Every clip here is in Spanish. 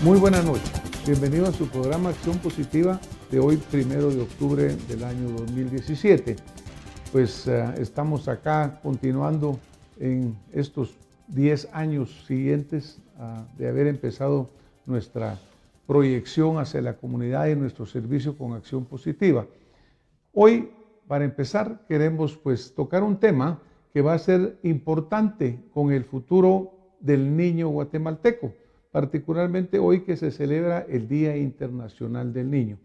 Muy buenas noches, bienvenido a su programa Acción Positiva de hoy, 1 de octubre del año 2017. Pues estamos acá continuando en estos 10 años siguientes de haber empezado nuestra proyección hacia la comunidad y nuestro servicio con Acción Positiva. Hoy, para empezar, queremos pues tocar un tema que va a ser importante con el futuro del niño guatemalteco, particularmente hoy que se celebra el Día Internacional del Niño.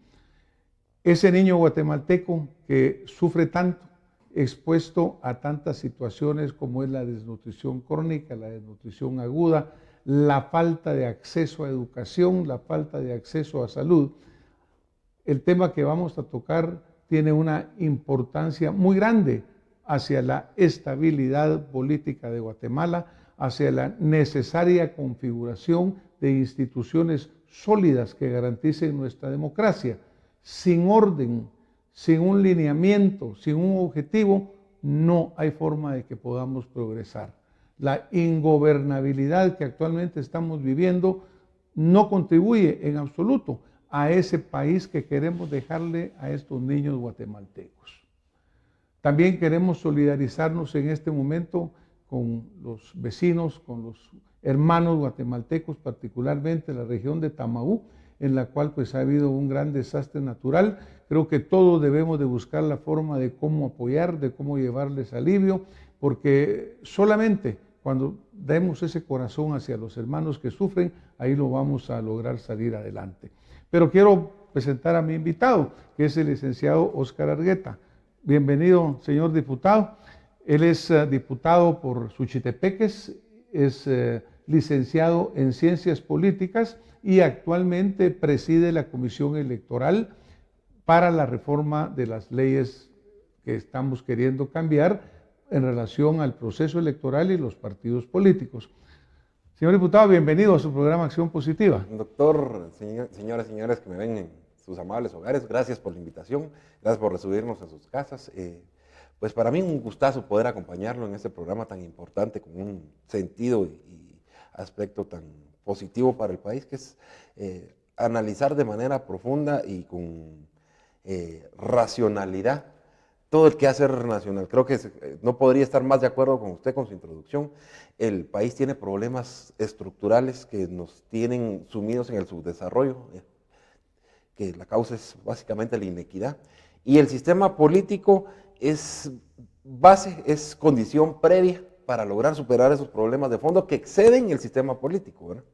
Ese niño guatemalteco que sufre tanto, expuesto a tantas situaciones como es la desnutrición crónica, la desnutrición aguda, la falta de acceso a educación, la falta de acceso a salud. El tema que vamos a tocar tiene una importancia muy grande hacia la estabilidad política de Guatemala, hacia la necesaria configuración de instituciones sólidas que garanticen nuestra democracia. Sin orden, sin un lineamiento, sin un objetivo, no hay forma de que podamos progresar. La ingobernabilidad que actualmente estamos viviendo no contribuye en absoluto a ese país que queremos dejarle a estos niños guatemaltecos. También queremos solidarizarnos en este momento con los vecinos, con los hermanos guatemaltecos, particularmente en la región de Tamaú, en la cual pues ha habido un gran desastre natural. Creo que todos debemos de buscar la forma de cómo apoyar, de cómo llevarles alivio, porque solamente cuando demos ese corazón hacia los hermanos que sufren, ahí lo vamos a lograr salir adelante. Pero quiero presentar a mi invitado, que es el licenciado Óscar Argueta. Bienvenido, señor diputado. Él es diputado por Suchitepeques, es licenciado en Ciencias Políticas y actualmente preside la Comisión Electoral para la reforma de las leyes que estamos queriendo cambiar en relación al proceso electoral y los partidos políticos. Señor diputado, bienvenido a su programa Acción Positiva. Doctor, señoras y señores que me ven en sus amables hogares, gracias por la invitación, gracias por recibirnos a sus casas. Pues para mí un gustazo poder acompañarlo en este programa tan importante, con un sentido y aspecto tan positivo para el país, que es analizar de manera profunda y con racionalidad todo el quehacer nacional. Creo que no podría estar más de acuerdo con usted con su introducción. El país tiene problemas estructurales que nos tienen sumidos en el subdesarrollo, que la causa es básicamente la inequidad. Y el sistema político es base, es condición previa para lograr superar esos problemas de fondo que exceden el sistema político, ¿verdad?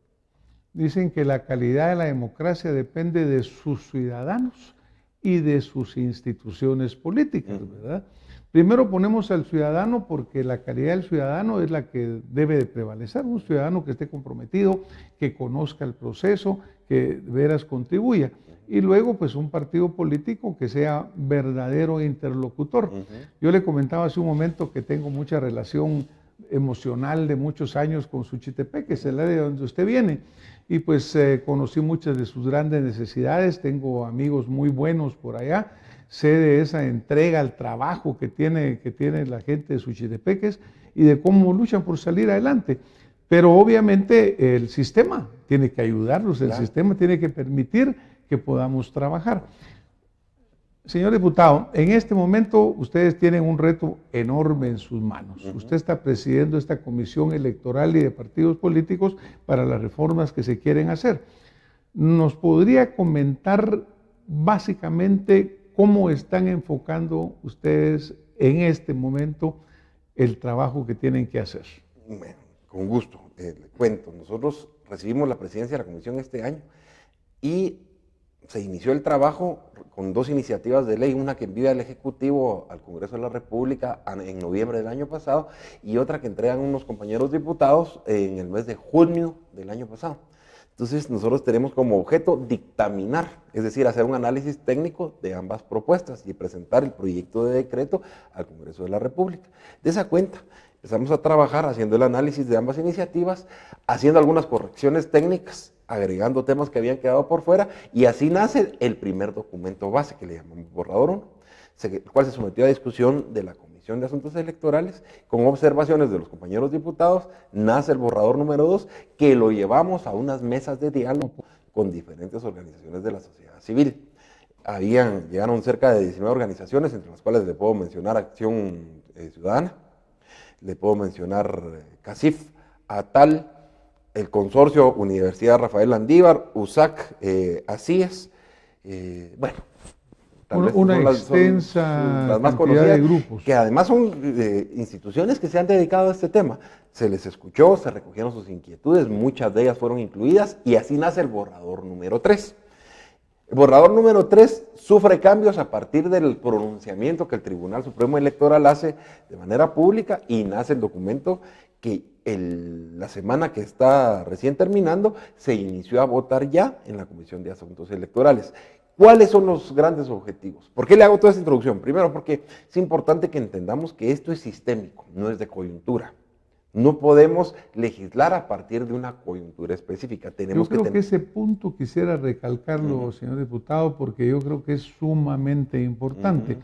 Dicen que la calidad de la democracia depende de sus ciudadanos y de sus instituciones políticas, ¿verdad? Primero ponemos al ciudadano porque la calidad del ciudadano es la que debe de prevalecer, un ciudadano que esté comprometido, que conozca el proceso, que de veras contribuya. Y luego, pues, un partido político que sea verdadero interlocutor. Yo le comentaba hace un momento que tengo mucha relación emocional de muchos años con Suchitepeques, el área de donde usted viene. Y pues conocí muchas de sus grandes necesidades, tengo amigos muy buenos por allá, sé de esa entrega al trabajo que tiene la gente de Suchitepeques y de cómo luchan por salir adelante. Pero obviamente el sistema tiene que ayudarlos, el sistema tiene que permitir que podamos trabajar. Señor diputado, en este momento ustedes tienen un reto enorme en sus manos. Usted está presidiendo esta comisión electoral y de partidos políticos para las reformas que se quieren hacer. ¿Nos podría comentar básicamente cómo están enfocando ustedes en este momento el trabajo que tienen que hacer? Bueno, con gusto, le cuento. Nosotros recibimos la presidencia de la comisión este año y se inició el trabajo con dos iniciativas de ley, una que envía el Ejecutivo al Congreso de la República en noviembre del año pasado y otra que entregan unos compañeros diputados en el mes de junio del año pasado. Entonces nosotros tenemos como objeto dictaminar, es decir, hacer un análisis técnico de ambas propuestas y presentar el proyecto de decreto al Congreso de la República. De esa cuenta, empezamos a trabajar haciendo el análisis de ambas iniciativas, haciendo algunas correcciones técnicas, agregando temas que habían quedado por fuera, y así nace el primer documento base que le llamamos borrador 1, el cual se sometió a discusión de la Comisión Comisión de Asuntos Electorales, con observaciones de los compañeros diputados, nace el borrador número 2, que lo llevamos a unas mesas de diálogo con diferentes organizaciones de la sociedad civil. Llegaron cerca de 19 organizaciones, entre las cuales le puedo mencionar Acción Ciudadana, le puedo mencionar CACIF, ATAL, el Consorcio Universidad Rafael Landívar, USAC, ACIES, bueno, una extensa las más cantidad conocidas, de grupos. que además son instituciones que se han dedicado a este tema. Se les escuchó, se recogieron sus inquietudes, muchas de ellas fueron incluidas y así nace el borrador número 3. El borrador número 3 sufre cambios a partir del pronunciamiento que el Tribunal Supremo Electoral hace de manera pública y nace el documento que la semana que está recién terminando se inició a votar ya en la Comisión de Asuntos Electorales. ¿Cuáles son los grandes objetivos? ¿Por qué le hago toda esta introducción? Primero, porque es importante que entendamos que esto es sistémico, no es de coyuntura. No podemos legislar a partir de una coyuntura específica. Yo creo que ese punto quisiera recalcarlo, señor diputado, porque yo creo que es sumamente importante.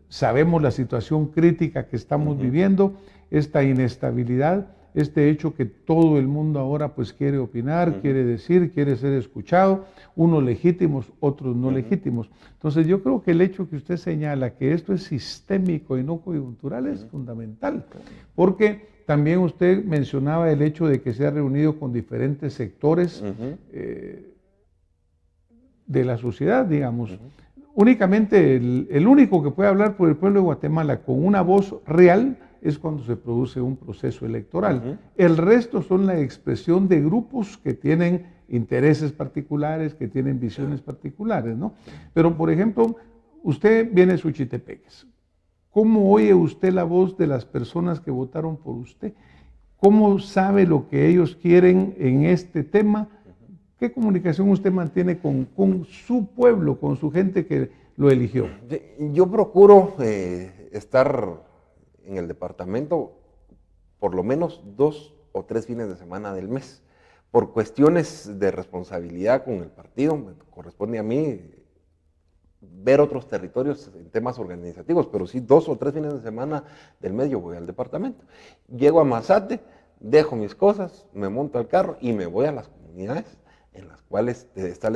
Sabemos la situación crítica que estamos viviendo, esta inestabilidad, este hecho que todo el mundo ahora pues quiere opinar, quiere decir, quiere ser escuchado, unos legítimos, otros no legítimos. Entonces yo creo que el hecho que usted señala que esto es sistémico y no coyuntural es fundamental, porque también usted mencionaba el hecho de que se ha reunido con diferentes sectores de la sociedad, digamos. Únicamente el único que puede hablar por el pueblo de Guatemala con una voz real es cuando se produce un proceso electoral. El resto son la expresión de grupos que tienen intereses particulares, que tienen visiones particulares, ¿no? Pero, por ejemplo, usted viene de Suchitepeques. ¿Cómo oye usted la voz de las personas que votaron por usted? ¿Cómo sabe lo que ellos quieren en este tema? ¿Qué comunicación usted mantiene con su pueblo, con su gente que lo eligió? Yo procuro estar en el departamento por lo menos 2 o 3 fines de semana del mes. Por cuestiones de responsabilidad con el partido, me corresponde a mí ver otros territorios en temas organizativos, pero sí 2 o 3 fines de semana del mes yo voy al departamento. Llego a Mazate, dejo mis cosas, me monto al carro y me voy a las comunidades en las cuales está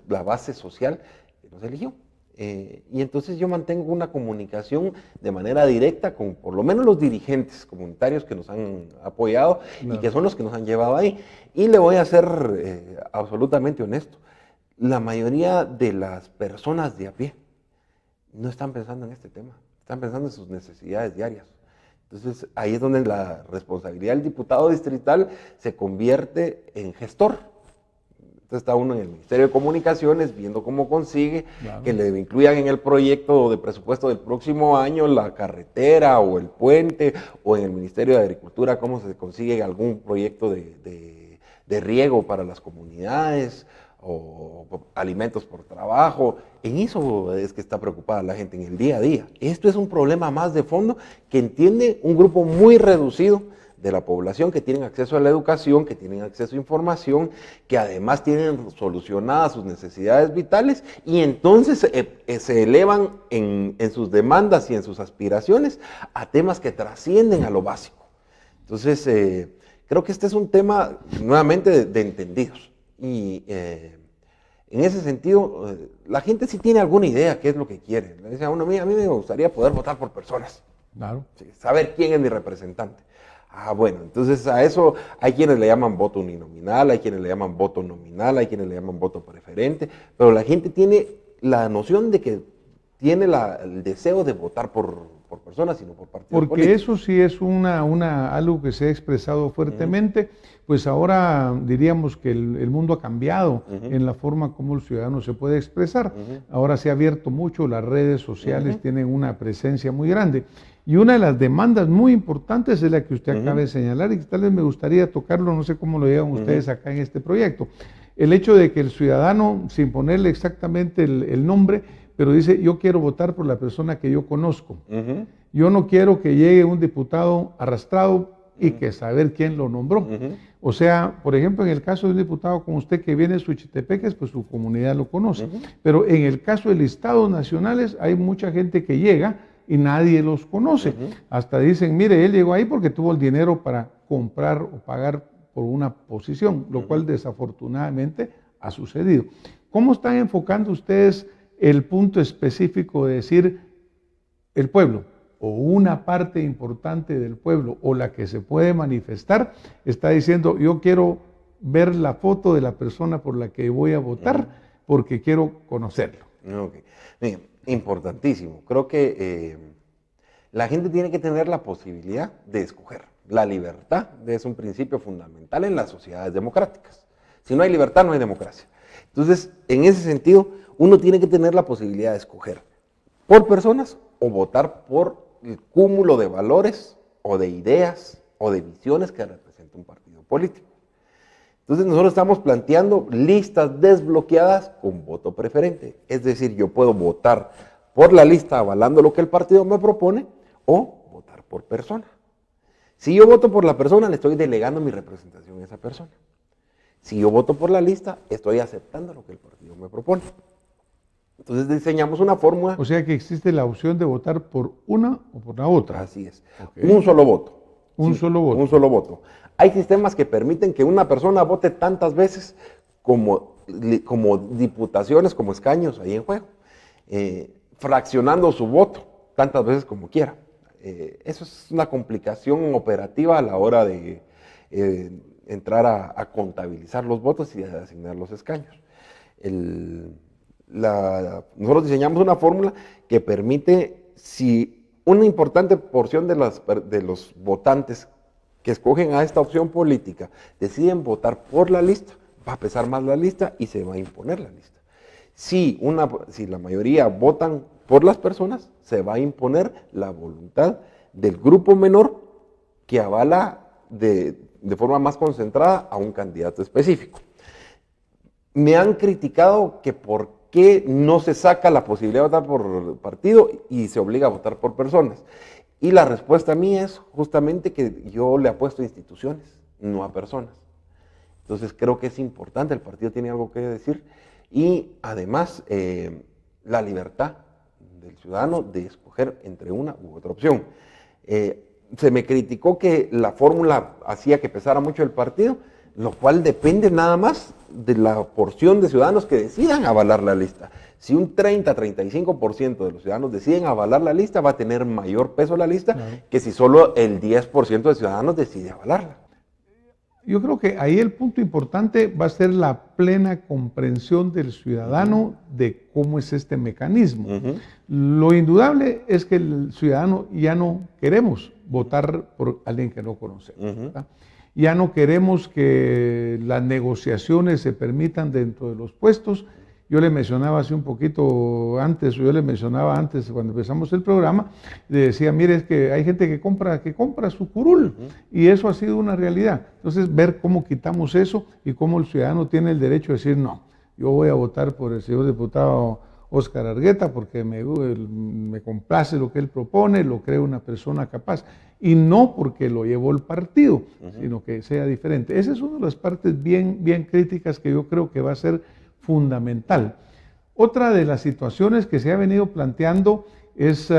la base social que nos eligió. Y entonces yo mantengo una comunicación de manera directa con por lo menos los dirigentes comunitarios que nos han apoyado y que son los que nos han llevado ahí. Y le voy a ser absolutamente honesto, la mayoría de las personas de a pie no están pensando en este tema, están pensando en sus necesidades diarias. Entonces ahí es donde la responsabilidad del diputado distrital se convierte en gestor. Está uno en el Ministerio de Comunicaciones viendo cómo consigue que le incluyan en el proyecto de presupuesto del próximo año la carretera o el puente, o en el Ministerio de Agricultura cómo se consigue algún proyecto de riego para las comunidades o alimentos por trabajo. En eso es que está preocupada la gente en el día a día. Esto es un problema más de fondo que entiende un grupo muy reducido de la población que tienen acceso a la educación, que tienen acceso a información, que además tienen solucionadas sus necesidades vitales y entonces se elevan en sus demandas y en sus aspiraciones a temas que trascienden a lo básico. Entonces, creo que este es un tema nuevamente de entendidos y en ese sentido, la gente sí tiene alguna idea qué es lo que quiere. Le dice a uno, a mí me gustaría poder votar por personas, claro. Sí, saber quién es mi representante. Bueno, entonces a eso hay quienes le llaman voto uninominal, hay quienes le llaman voto nominal, hay quienes le llaman voto preferente, pero la gente tiene la noción de que tiene el deseo de votar por personas, sino por partidos Porque políticos. eso sí es algo que se ha expresado fuertemente, pues ahora diríamos que el mundo ha cambiado en la forma como el ciudadano se puede expresar. Ahora se ha abierto mucho, las redes sociales tienen una presencia muy grande. Y una de las demandas muy importantes es la que usted acaba de señalar y que tal vez me gustaría tocarlo, no sé cómo lo llevan ustedes acá en este proyecto. El hecho de que el ciudadano, sin ponerle exactamente el nombre, pero dice, yo quiero votar por la persona que yo conozco. Yo no quiero que llegue un diputado arrastrado y que saber quién lo nombró. O sea, por ejemplo, en el caso de un diputado como usted que viene de Suchitepeques, pues su comunidad lo conoce. Pero en el caso de listados nacionales hay mucha gente que llega y nadie los conoce. Hasta dicen, mire, él llegó ahí porque tuvo el dinero para comprar o pagar por una posición, lo cual desafortunadamente ha sucedido. ¿Cómo están enfocando ustedes el punto específico de decir el pueblo o una parte importante del pueblo o la que se puede manifestar está diciendo yo quiero ver la foto de la persona por la que voy a votar porque quiero conocerlo? Okay. Bien, importantísimo. Creo que la gente tiene que tener la posibilidad de escoger. La libertad es un principio fundamental en las sociedades democráticas. Si no hay libertad, no hay democracia. Entonces, en ese sentido, uno tiene que tener la posibilidad de escoger por personas o votar por el cúmulo de valores o de ideas o de visiones que representa un partido político. Entonces nosotros estamos planteando listas desbloqueadas con voto preferente. Es decir, yo puedo votar por la lista avalando lo que el partido me propone o votar por persona. Si yo voto por la persona, le estoy delegando mi representación a esa persona. Si yo voto por la lista, estoy aceptando lo que el partido me propone. Entonces diseñamos una fórmula. O sea que existe la opción de votar por una o por la otra. Así es. Okay. Un solo voto. Un solo voto. Un solo voto. Hay sistemas que permiten que una persona vote tantas veces como diputaciones, como escaños ahí en juego, fraccionando su voto tantas veces como quiera. Eso es una complicación operativa a la hora de entrar a contabilizar los votos y a asignar los escaños. Nosotros diseñamos una fórmula que permite, si una importante porción de los votantes que escogen a esta opción política deciden votar por la lista, va a pesar más la lista y se va a imponer la lista. Si la mayoría votan por las personas, se va a imponer la voluntad del grupo menor que avala de forma más concentrada a un candidato específico. Me han criticado que por qué no se saca la posibilidad de votar por partido y se obliga a votar por personas. Y la respuesta mía es justamente que yo le apuesto a instituciones, no a personas. Entonces creo que es importante, el partido tiene algo que decir y además la libertad del ciudadano de escoger entre una u otra opción. Se me criticó que la fórmula hacía que pesara mucho el partido, lo cual depende nada más de la porción de ciudadanos que decidan avalar la lista. Si un 30-35% de los ciudadanos deciden avalar la lista, va a tener mayor peso la lista que si solo el 10% de ciudadanos decide avalarla. Yo creo que ahí el punto importante va a ser la plena comprensión del ciudadano de cómo es este mecanismo. Lo indudable es que el ciudadano ya no queremos votar por alguien que no conocemos. Ya no queremos que las negociaciones se permitan dentro de los puestos. Yo le mencionaba hace un poquito antes, o yo le mencionaba antes cuando empezamos el programa, le decía, mire, es que hay gente que compra su curul, y eso ha sido una realidad. Entonces, ver cómo quitamos eso y cómo el ciudadano tiene el derecho de decir, no, yo voy a votar por el señor diputado Óscar Argueta porque me complace lo que él propone, lo creo una persona capaz, y no porque lo llevó el partido, sino que sea diferente. Esa es una de las partes bien críticas que yo creo que va a ser fundamental. Otra de las situaciones que se ha venido planteando es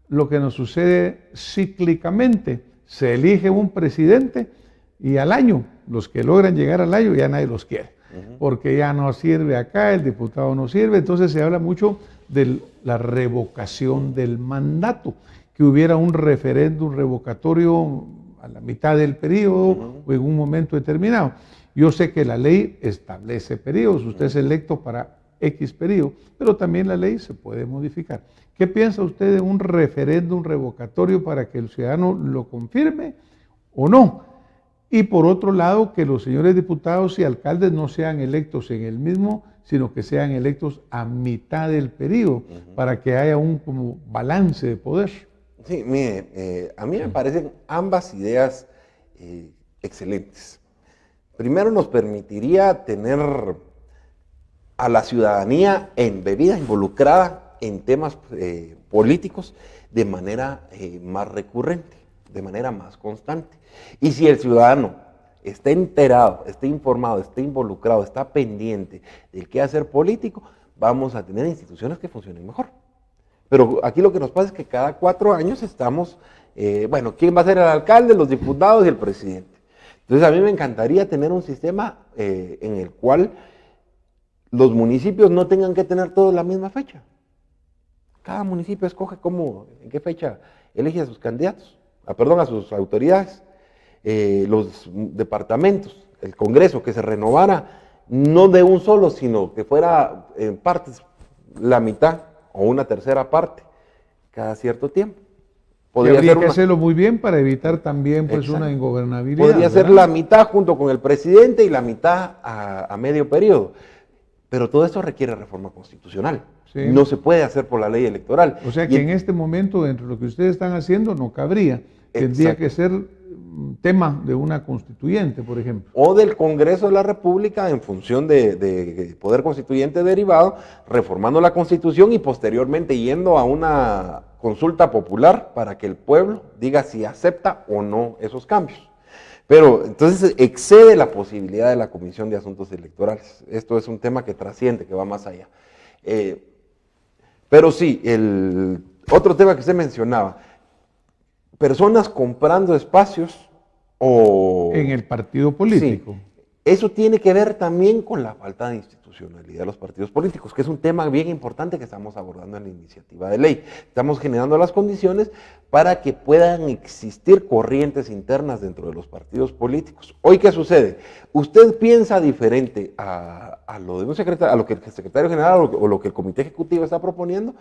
lo que nos sucede cíclicamente. Se elige un presidente y al año, los que logran llegar al año ya nadie los quiere, porque ya no sirve acá, el diputado no sirve. Entonces se habla mucho de la revocación del mandato, que hubiera un referéndum revocatorio a la mitad del periodo o en un momento determinado. Yo sé que la ley establece periodos, usted es electo para X periodo, pero también la ley se puede modificar. ¿Qué piensa usted de un referéndum revocatorio para que el ciudadano lo confirme o no? Y por otro lado, que los señores diputados y alcaldes no sean electos en el mismo, sino que sean electos a mitad del periodo, para que haya un como balance de poder. Sí, mire, a mí me parecen ambas ideas excelentes. Primero nos permitiría tener a la ciudadanía embebida, involucrada en temas políticos de manera más recurrente, de manera más constante. Y si el ciudadano está enterado, está informado, está involucrado, está pendiente del qué hacer político, vamos a tener instituciones que funcionen mejor. Pero aquí lo que nos pasa es que cada 4 años estamos, bueno, ¿quién va a ser el alcalde, los diputados y el presidente? Entonces a mí me encantaría tener un sistema en el cual los municipios no tengan que tener todos la misma fecha. Cada municipio escoge en qué fecha elige a sus candidatos, a sus autoridades. Los departamentos, el Congreso, que se renovara no de un solo, sino que fuera en partes la mitad o una tercera parte cada cierto tiempo. Habría que hacerlo muy bien para evitar también pues una ingobernabilidad. Podría ser la mitad junto con el presidente y la mitad a medio periodo. Pero todo esto requiere reforma constitucional. Sí. No se puede hacer por la ley electoral. O sea que en este momento, dentro de lo que ustedes están haciendo, no cabría. Tendría que ser tema de una constituyente, por ejemplo. O del Congreso de la República en función de poder constituyente derivado, reformando la Constitución y posteriormente yendo a una consulta popular para que el pueblo diga si acepta o no esos cambios. Pero entonces excede la posibilidad de la Comisión de Asuntos Electorales. Esto es un tema que trasciende, que va más allá. Pero sí, el otro tema que usted mencionaba, personas comprando espacios o... En el partido político. Sí, eso tiene que ver también con la falta de institucionalidad de los partidos políticos, que es un tema bien importante que estamos abordando en la iniciativa de ley. Estamos generando las condiciones para que puedan existir corrientes internas dentro de los partidos políticos. Hoy, ¿qué sucede? Usted piensa diferente a lo de un secretario, a lo que el secretario general o lo que el comité ejecutivo está proponiendo,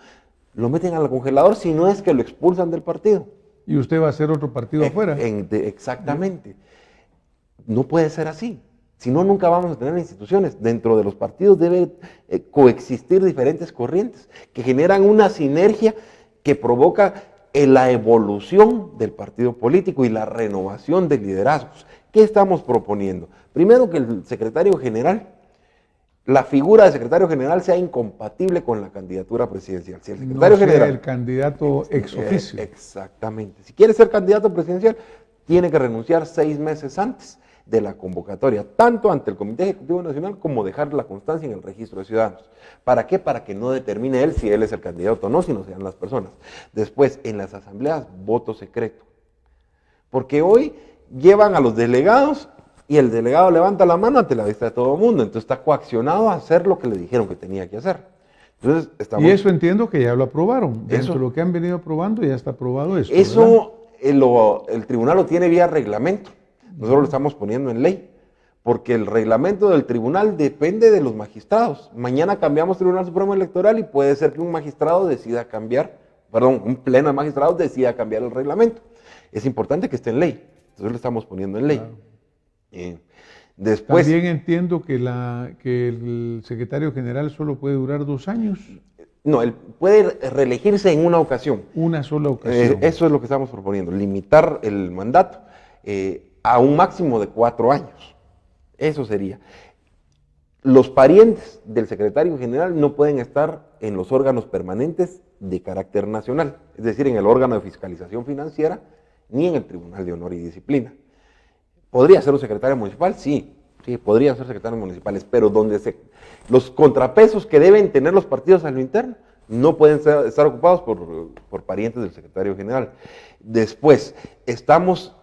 lo meten al congelador, si no es que lo expulsan del partido. Y usted va a hacer otro partido afuera. Exactamente. No puede ser así. Si no, nunca vamos a tener instituciones. Dentro de los partidos debe coexistir diferentes corrientes que generan una sinergia que provoca la evolución del partido político y la renovación de liderazgos. ¿Qué estamos proponiendo? Primero, que el secretario general, la figura de secretario general sea incompatible con la candidatura presidencial. Si el secretario general, el candidato ex oficio. Exactamente. Si quiere ser candidato presidencial, tiene que renunciar 6 meses antes de la convocatoria, tanto ante el Comité Ejecutivo Nacional como dejar la constancia en el registro de ciudadanos. ¿Para qué? Para que no determine él si él es el candidato o no, sino sean las personas. Después, en las asambleas, voto secreto. Porque hoy llevan a los delegados y el delegado levanta la mano ante la vista de todo el mundo, entonces está coaccionado a hacer lo que le dijeron que tenía que hacer. Entonces, y eso entiendo que ya lo aprobaron. Dentro de lo que han venido aprobando ya está aprobado eso. Eso el tribunal lo tiene vía reglamento. Nosotros lo estamos poniendo en ley, porque el reglamento del tribunal depende de los magistrados. Mañana cambiamos Tribunal Supremo Electoral y puede ser que un magistrado decida cambiar, un pleno de magistrados decida cambiar el reglamento. Es importante que esté en ley, entonces lo estamos poniendo en ley. Claro. Después, también entiendo que el secretario general solo puede durar 2 años. No, él puede reelegirse en una ocasión. Una sola ocasión. Eso es lo que estamos proponiendo, limitar el mandato a un máximo de 4 años. Eso sería. Los parientes del secretario general no pueden estar en los órganos permanentes de carácter nacional, es decir, en el órgano de fiscalización financiera, ni en el Tribunal de Honor y Disciplina. ¿Podría ser un secretario municipal? Sí, podrían ser secretarios municipales, pero los contrapesos que deben tener los partidos a lo interno no pueden estar ocupados por parientes del secretario general. Después, estamos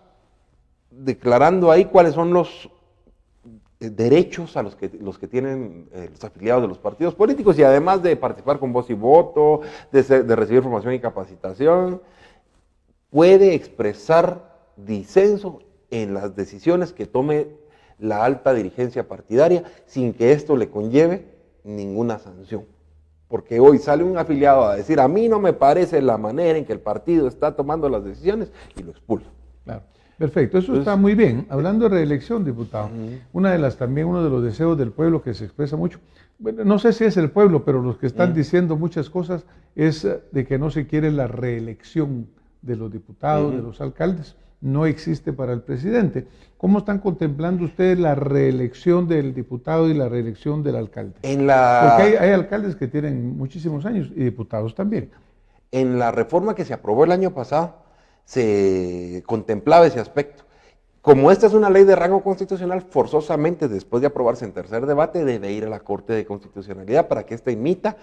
declarando ahí cuáles son los derechos a los que tienen los afiliados de los partidos políticos, y además de participar con voz y voto, de recibir formación y capacitación, puede expresar disenso en las decisiones que tome la alta dirigencia partidaria sin que esto le conlleve ninguna sanción. Porque hoy sale un afiliado a decir, a mí no me parece la manera en que el partido está tomando las decisiones, y lo expulsa. Claro. Perfecto, eso está muy bien. Hablando de reelección, diputado, uno de los deseos del pueblo que se expresa mucho, bueno, no sé si es el pueblo, pero los que están diciendo muchas cosas, es de que no se quiere la reelección de los diputados, de los alcaldes. No existe para el presidente. ¿Cómo están contemplando ustedes la reelección del diputado y la reelección del alcalde? Porque hay alcaldes que tienen muchísimos años y diputados también. En la reforma que se aprobó el año pasado, se contemplaba ese aspecto. Como esta es una ley de rango constitucional, forzosamente, después de aprobarse en tercer debate, debe ir a la Corte de Constitucionalidad para que ésta emita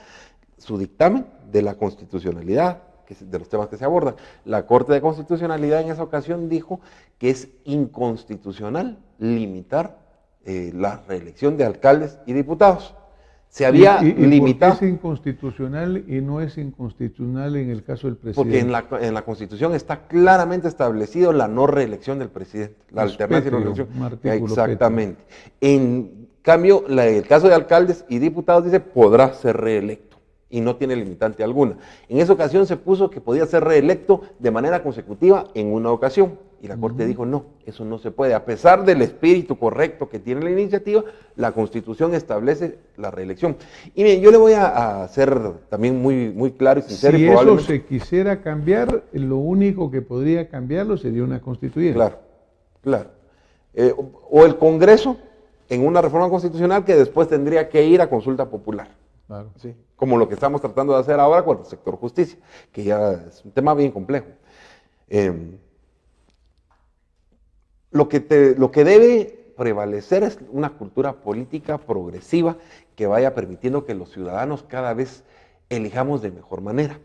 su dictamen de la constitucionalidad, de los temas que se abordan. La Corte de Constitucionalidad en esa ocasión dijo que es inconstitucional limitar la reelección de alcaldes y diputados. Se había limitado. ¿Por qué es inconstitucional y no es inconstitucional en el caso del presidente? Porque en la Constitución está claramente establecido la no reelección del presidente, la alternancia y no reelección. Exactamente. En cambio, el caso de alcaldes y diputados dice podrá ser reelecto y no tiene limitante alguna. En esa ocasión se puso que podía ser reelecto de manera consecutiva en una ocasión. Y la Corte dijo, no, eso no se puede. A pesar del espíritu correcto que tiene la iniciativa, la Constitución establece la reelección. Y bien, yo le voy a ser también muy claro y sincero. Si eso se quisiera cambiar, lo único que podría cambiarlo sería una constituyente. Claro, claro. O el Congreso en una reforma constitucional que después tendría que ir a consulta popular. Claro. ¿Sí? Como lo que estamos tratando de hacer ahora con el sector justicia, que ya es un tema bien complejo. Lo que debe prevalecer es una cultura política progresiva que vaya permitiendo que los ciudadanos cada vez elijamos de mejor manera.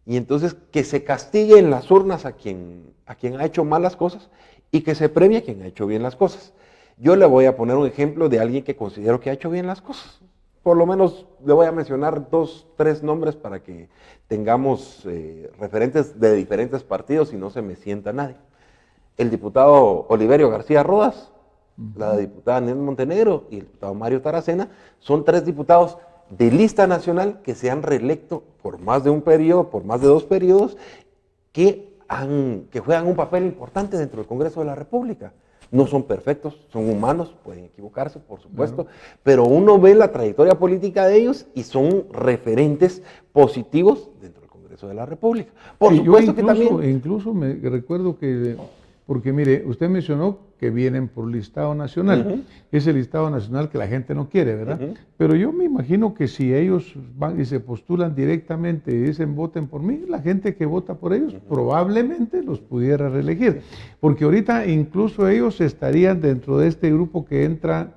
Y entonces que se castigue en las urnas a quien ha hecho malas cosas y que se premie a quien ha hecho bien las cosas. Yo le voy a poner un ejemplo de alguien que considero que ha hecho bien las cosas. Por lo menos le voy a mencionar 2, 3 nombres para que tengamos referentes de diferentes partidos y no se me sienta nadie. El diputado Oliverio García Rodas, la diputada Nelly Montenegro y el diputado Mario Taracena, son 3 diputados de lista nacional que se han reelecto por más de un periodo, por más de 2 periodos, que juegan un papel importante dentro del Congreso de la República. No son perfectos, son humanos, pueden equivocarse, por supuesto, pero uno ve la trayectoria política de ellos y son referentes positivos dentro del Congreso de la República. Por supuesto que también... Incluso me recuerdo que... Porque mire, usted mencionó que vienen por listado nacional, ese listado nacional que la gente no quiere, ¿verdad? Pero yo me imagino que si ellos van y se postulan directamente y dicen voten por mí, la gente que vota por ellos probablemente los pudiera reelegir. Porque ahorita incluso ellos estarían dentro de este grupo que entra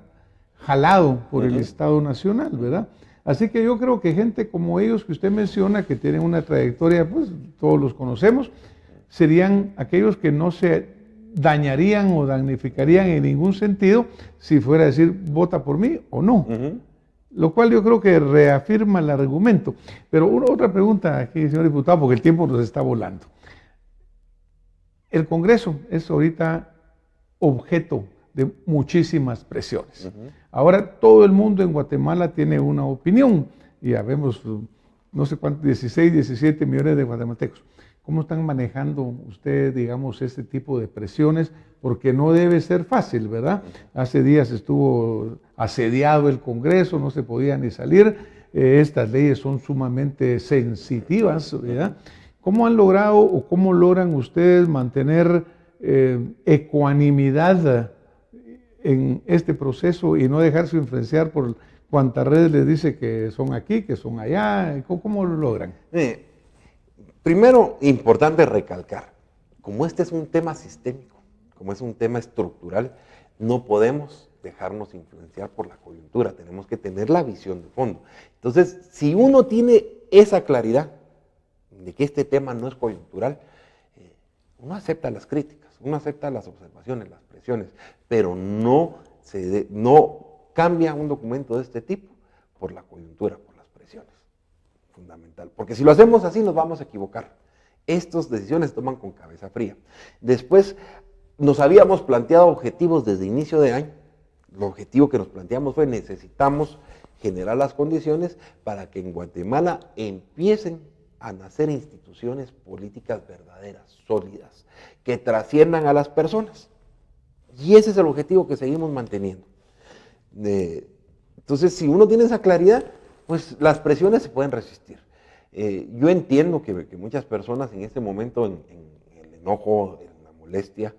jalado por el listado nacional, ¿verdad? Así que yo creo que gente como ellos que usted menciona, que tienen una trayectoria, pues todos los conocemos, serían aquellos que no se dañarían o damnificarían en ningún sentido si fuera a decir vota por mí o no. Lo cual yo creo que reafirma el argumento. Pero otra pregunta aquí, señor diputado, porque el tiempo nos está volando. El Congreso es ahorita objeto de muchísimas presiones. Ahora todo el mundo en Guatemala tiene una opinión. Y ya vemos, no sé cuántos, 16, 17 millones de guatemaltecos. ¿Cómo están manejando ustedes, digamos, este tipo de presiones? Porque no debe ser fácil, ¿verdad? Hace días estuvo asediado el Congreso, no se podía ni salir. Estas leyes son sumamente sensitivas, ¿verdad? ¿Cómo han logrado o cómo logran ustedes mantener ecuanimidad en este proceso y no dejarse influenciar por cuántas redes les dice que son aquí, que son allá? ¿Cómo lo logran? Primero, importante recalcar, como este es un tema sistémico, como es un tema estructural, no podemos dejarnos influenciar por la coyuntura, tenemos que tener la visión de fondo. Entonces, si uno tiene esa claridad de que este tema no es coyuntural, uno acepta las críticas, uno acepta las observaciones, las presiones, pero no cambia un documento de este tipo por la coyuntura, por las presiones. Fundamental, porque si lo hacemos así nos vamos a equivocar. Estas decisiones se toman con cabeza fría. Después nos habíamos planteado objetivos desde inicio de año. El objetivo que nos planteamos fue necesitamos generar las condiciones para que en Guatemala empiecen a nacer instituciones políticas verdaderas, sólidas, que trasciendan a las personas. Y ese es el objetivo que seguimos manteniendo. Entonces, si uno tiene esa claridad, pues las presiones se pueden resistir. Yo entiendo que muchas personas en este momento, en el enojo, en la molestia,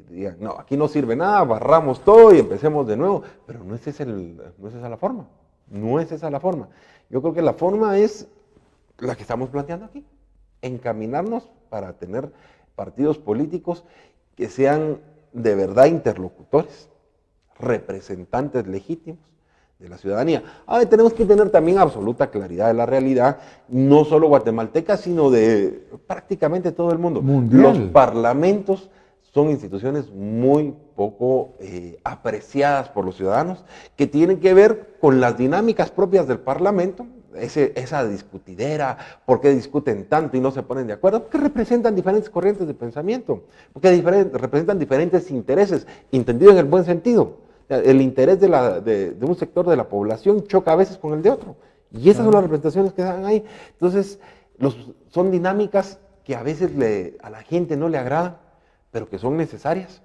digan, no, aquí no sirve nada, barramos todo y empecemos de nuevo, pero no es esa la forma, no es esa la forma. Yo creo que la forma es la que estamos planteando aquí, encaminarnos para tener partidos políticos que sean de verdad interlocutores, representantes legítimos de la ciudadanía. Ahora tenemos que tener también absoluta claridad de la realidad, no solo guatemalteca, sino de prácticamente todo el mundo. Mundial. Los parlamentos son instituciones muy poco apreciadas por los ciudadanos, que tienen que ver con las dinámicas propias del parlamento, esa discutidera, por qué discuten tanto y no se ponen de acuerdo, porque representan diferentes corrientes de pensamiento, porque representan diferentes intereses, entendido en el buen sentido. El interés de un sector de la población choca a veces con el de otro, y esas son las representaciones que dan ahí. Entonces, son dinámicas que a veces a la gente no le agradan, pero que son necesarias.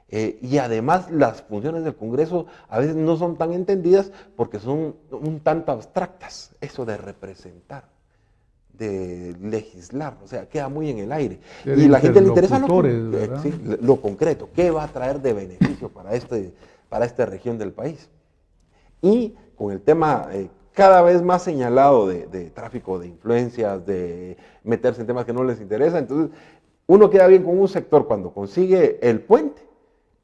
Y además las funciones del Congreso a veces no son tan entendidas porque son un tanto abstractas, eso de representar, de legislar, o sea, queda muy en el aire. Y la gente le interesa lo concreto, qué va a traer de beneficio para esta región del país. Y con el tema cada vez más señalado de tráfico de influencias, de meterse en temas que no les interesan, entonces uno queda bien con un sector cuando consigue el puente,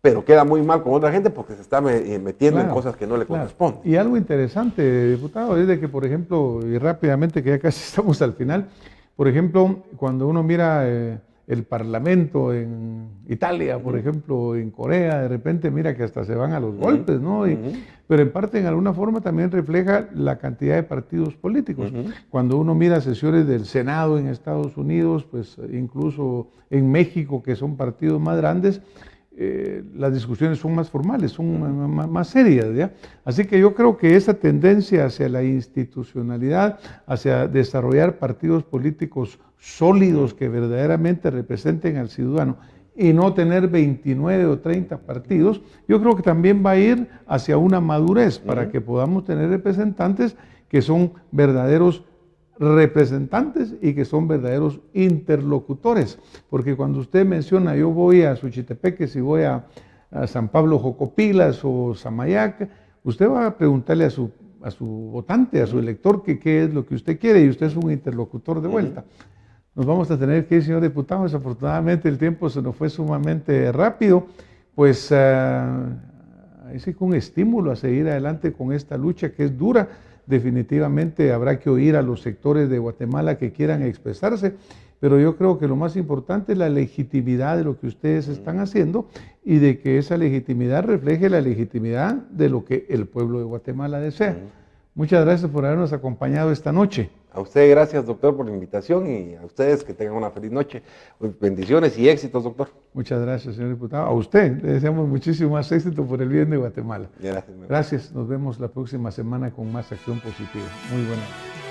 pero queda muy mal con otra gente porque se está metiendo en cosas que no le corresponden. Y algo interesante, diputado, es de que, por ejemplo, y rápidamente, que ya casi estamos al final, por ejemplo, cuando uno mira el Parlamento en Italia, por ejemplo, en Corea, de repente mira que hasta se van a los golpes, ¿no? Pero en parte, en alguna forma, también refleja la cantidad de partidos políticos. Cuando uno mira sesiones del Senado en Estados Unidos, pues incluso en México, que son partidos más grandes, las discusiones son más formales, son más serias, ¿ya? Así que yo creo que esa tendencia hacia la institucionalidad, hacia desarrollar partidos políticos sólidos que verdaderamente representen al ciudadano y no tener 29 o 30 partidos, yo creo que también va a ir hacia una madurez para que podamos tener representantes que son verdaderos representantes y que son verdaderos interlocutores, porque cuando usted menciona yo voy a Suchitepeques y voy a San Pablo Jocopilas o Samayac, usted va a preguntarle a su votante, a su elector, qué es lo que usted quiere, y usted es un interlocutor de vuelta. Nos vamos a tener que ir, señor diputado, desafortunadamente el tiempo se nos fue sumamente rápido, pues ahí sí con estímulo a seguir adelante con esta lucha que es dura. Definitivamente habrá que oír a los sectores de Guatemala que quieran expresarse, pero yo creo que lo más importante es la legitimidad de lo que ustedes están haciendo y de que esa legitimidad refleje la legitimidad de lo que el pueblo de Guatemala desea. Muchas gracias por habernos acompañado esta noche. A usted gracias, doctor, por la invitación, y a ustedes que tengan una feliz noche. Bendiciones y éxitos, doctor. Muchas gracias, señor diputado. A usted le deseamos muchísimo más éxito por el bien de Guatemala. Gracias. Gracias. Nos vemos la próxima semana con más Acción Positiva. Muy buena noche.